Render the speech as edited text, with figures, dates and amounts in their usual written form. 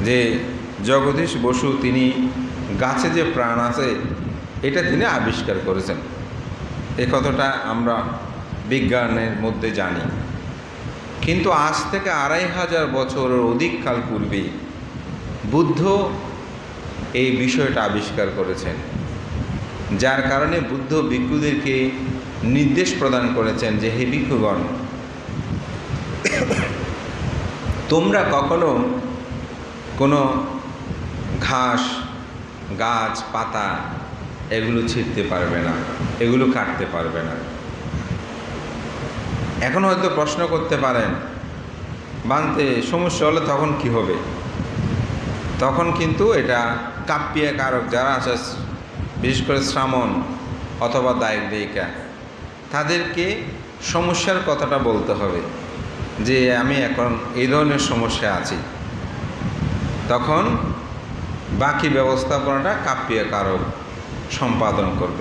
যে জগদীশ বসু তিনি গাছে যে প্রাণ আছে এটা তিনি আবিষ্কার করেছেন। এ কথাটা আমরা বিজ্ঞানের মধ্যে জানি। কিন্তু আজ থেকে 2500 বছরের অধিক কাল পূর্বে বুদ্ধ এই বিষয়টা আবিষ্কার করেছেন, যার কারণে বুদ্ধ ভিক্ষুদেরকে নির্দেশ প্রদান করেছেন যে হে ভিক্ষুগণ, তোমরা কখনো কোনো ঘাস, গাছ, পাতা এগুলো ছিঁড়তে পারবে না, এগুলো কাটতে পারবে না। এখন হয়তো প্রশ্ন করতে পারেন, বানতে সমস্যা হলে তখন কি হবে? তখন কিন্তু এটা কাপ্পিয়া কারক যারা আছে, বিশেষ করে শ্রামণ অথবা দায়িক দায়িকা, তাদেরকে সমস্যার কথাটা বলতে হবে যে আমি এখন এই ধরনের সমস্যা আছি। তখন বাকি ব্যবস্থাপনাটা কাপ্পিয়া কারক সম্পাদন করবে।